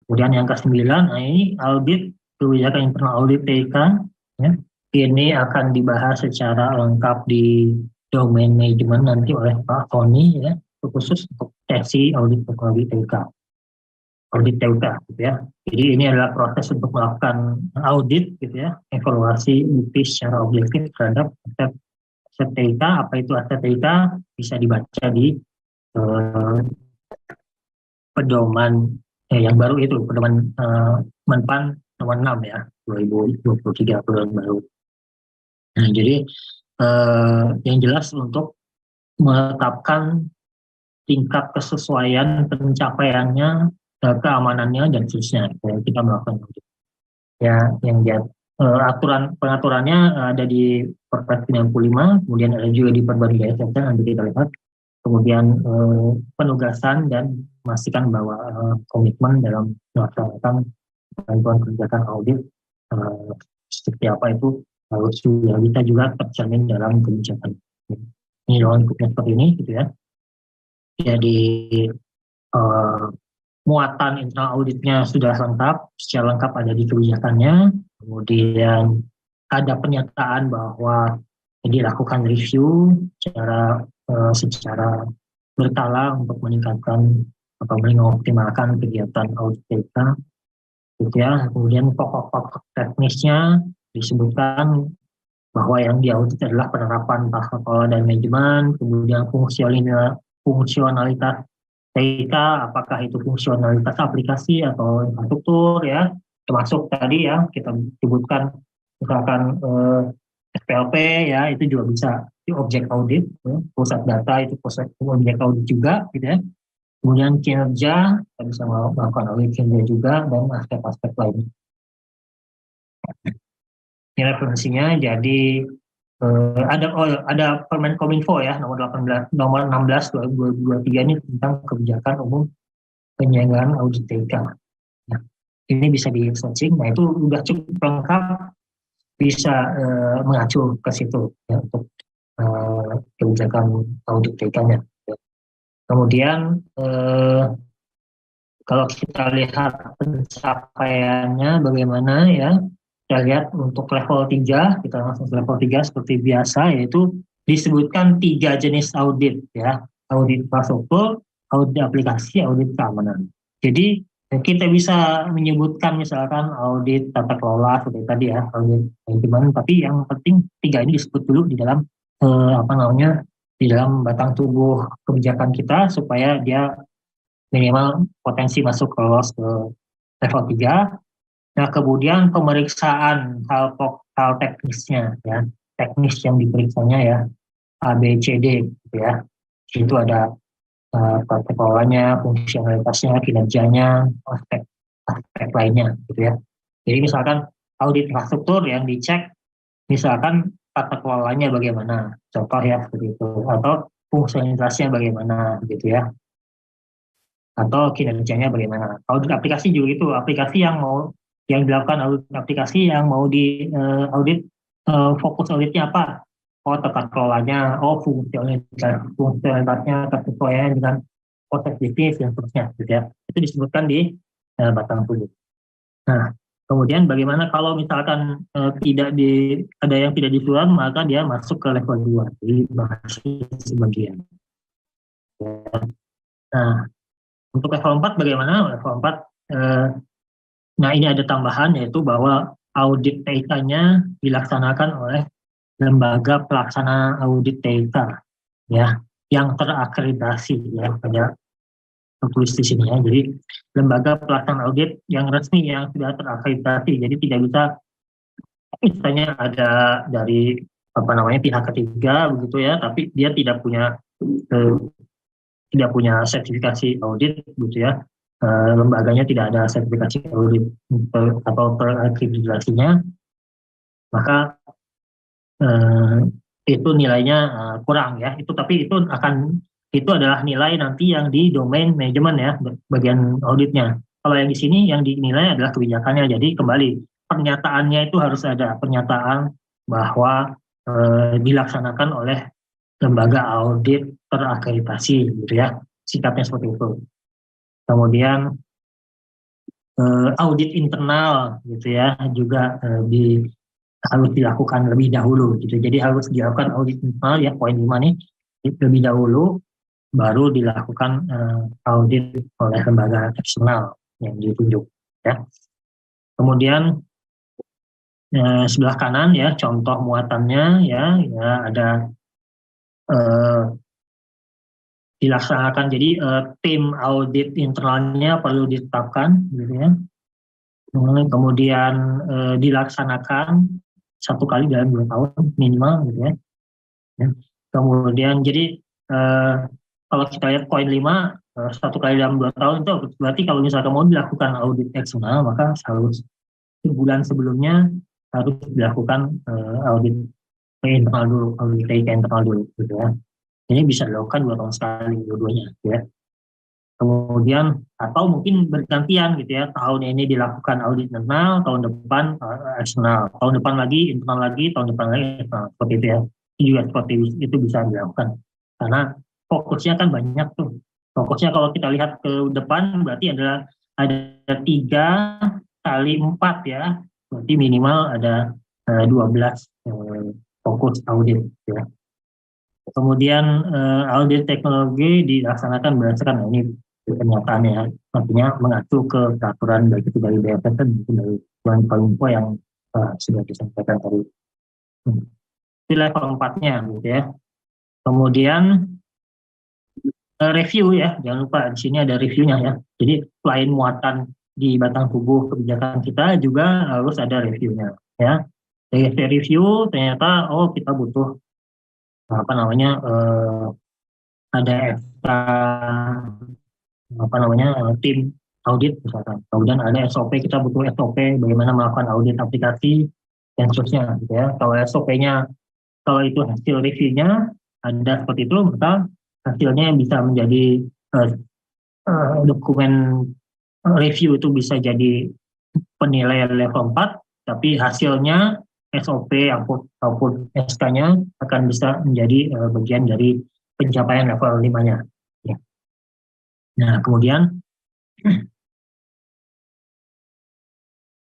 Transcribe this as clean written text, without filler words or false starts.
Kemudian yang ke-9, nah ini audit kebijakan internal audit TIK, ya. Ini akan dibahas secara lengkap di domain manajemen nanti oleh Pak Tony, ya, khusus untuk sesi audit teknologi TIK, audit TIK, gitu ya. Jadi ini adalah proses untuk melakukan audit, gitu ya, evaluasi bukti secara objektif terhadap aset TIK. Apa itu aset TIK? Bisa dibaca di pedoman yang baru itu, pedoman Menpan nomor 6 ya, 2023, pedoman baru. Nah, jadi yang jelas untuk menetapkan tingkat kesesuaian pencapaiannya, keamanannya dan seterusnya, kita melakukan audit. Ya, yang dia pengaturannya ada di Perpres 95, kemudian ada juga di Perbadik ASN, nanti kita lihat. Kemudian penugasan dan memastikan bahwa komitmen dalam melaksanakan bantuan kebijakan audit seperti apa itu harus juga bisa juga tercermin dalam kebijakan. Ini doang cukupnya seperti ini, gitu ya. Jadi muatan internal auditnya sudah lengkap, secara lengkap ada di kebijakannya. Kemudian ada pernyataan bahwa dilakukan review secara berkala untuk meningkatkan atau mengoptimalkan kegiatan audit data, gitu ya. Kemudian pokok-pokok teknisnya disebutkan bahwa yang diaudit adalah penerapan tata kelola dan manajemen, kemudian fungsionalitas TIK, apakah itu fungsionalitas aplikasi atau infrastruktur, ya, termasuk tadi ya kita sebutkan misalkan SPLP, ya, itu juga bisa di objek audit, ya. Pusat data itu objek audit juga, gitu ya. Kemudian kinerja, kita bisa melakukan audit kinerja juga, dan aspek-aspek lainnya. Ini referensinya, jadi ada Permenkominfo ya, nomor 16 2023 ini tentang kebijakan umum penyelenggaraan audit TIK. Nah, ini bisa di searching, nah itu udah cukup lengkap, bisa mengacu ke situ ya, untuk kebijakan audit TIK-nya. Kemudian kalau kita lihat pencapaiannya bagaimana ya, kita lihat untuk level 3, kita langsung ke level 3 seperti biasa, yaitu disebutkan 3 jenis audit ya, audit infrastruktur, audit aplikasi, audit keamanan. Jadi kita bisa menyebutkan misalkan audit tata kelola seperti tadi ya, audit manajemen, tapi yang penting 3 ini disebut dulu di dalam di dalam batang tubuh kebijakan kita supaya dia minimal potensi masuk lolos ke level 3. Nah, kemudian pemeriksaan hal teknisnya ya, teknis yang diperiksanya ya, A, B, C, D, gitu ya. Itu ada tata kelolanya, fungsionalitasnya, kinerjanya, aspek lainnya, gitu ya. Jadi misalkan audit infrastruktur yang dicek, misalkan tata kelolanya bagaimana, contoh ya seperti itu, atau fungsionalitasnya bagaimana, gitu ya, atau kinerjanya bagaimana. Audit aplikasi juga itu, aplikasi yang dilakukan audit aplikasi yang mau di audit, fokus auditnya apa? Oh, tata kelolanya, oh fungsionalitasnya, kesesuaian dengan proses bisnis dan seterusnya, gitu ya. Itu disebutkan di batang tubuh. Nah, kemudian bagaimana kalau misalkan ada yang tidak disurat, maka dia masuk ke level 2, jadi masih sebagian. Nah, untuk level 4 bagaimana? Level 4, nah ini ada tambahan, yaitu bahwa audit TIK-nya dilaksanakan oleh lembaga pelaksana audit TIK ya, yang terakreditasi ya, ada tertulis di sini ya. Jadi lembaga pelaksana audit yang resmi yang sudah terakreditasi. Jadi tidak bisa misalnya ada dari pihak ketiga begitu ya, tapi dia tidak punya sertifikasi audit gitu ya. Lembaganya tidak ada sertifikasi audit atau terakreditasinya, maka itu nilainya kurang ya. Itu adalah nilai nanti yang di domain manajemen ya, bagian auditnya. Kalau yang di sini yang dinilai adalah kebijakannya. Jadi kembali pernyataannya itu harus ada pernyataan bahwa dilaksanakan oleh lembaga audit terakreditasi gitu ya. Sikapnya seperti itu. Kemudian audit internal gitu ya, juga harus dilakukan lebih dahulu gitu. Jadi harus dilakukan audit internal ya, poin 5 nih, lebih dahulu, baru dilakukan audit oleh lembaga eksternal yang ditunjuk ya. Kemudian sebelah kanan ya, contoh muatannya ya ada dilaksanakan. Jadi tim audit internalnya perlu ditetapkan gitu ya. Kemudian dilaksanakan 1 kali dalam 2 tahun minimal gitu ya. Kemudian jadi kalau kita lihat poin 5, 1 kali dalam 2 tahun itu berarti kalau misalkan mau dilakukan audit eksternal, maka harus bulan sebelumnya harus dilakukan audit internal dulu, audit internal dulu gitu ya. Ini bisa dilakukan 2 tahun sekali dua-duanya ya. Kemudian atau mungkin bergantian gitu ya, tahun ini dilakukan audit internal, tahun depan eksternal, tahun depan lagi internal lagi, tahun depan lagi eksternal, seperti itu ya. Itu juga seperti itu bisa dilakukan karena fokusnya kan banyak tuh. Fokusnya kalau kita lihat ke depan berarti ada 3 kali 4 ya, berarti minimal ada 12 fokus audit ya. Kemudian audit teknologi dilaksanakan berdasarkan ini kenyataannya, artinya mengacu ke peraturan baik itu dari BPSN maupun dari Kominfo yang sudah disampaikan tadi. Di level 4-nya gitu ya. Kemudian review ya, jangan lupa di sini ada reviewnya ya. Jadi selain muatan di batang tubuh kebijakan kita juga harus ada reviewnya ya. Dari review ternyata kita butuh apa namanya ada tim audit misalkan. Kemudian ada SOP, kita butuh SOP bagaimana melakukan audit aplikasi dan seterusnya gitu ya. Kalau SOP-nya, kalau itu hasil review-nya ada seperti itu, maka hasilnya bisa menjadi dokumen review itu bisa jadi penilaian level 4, tapi hasilnya SOP ataupun SK-nya akan bisa menjadi bagian dari pencapaian level 5-nya. Ya. Nah, kemudian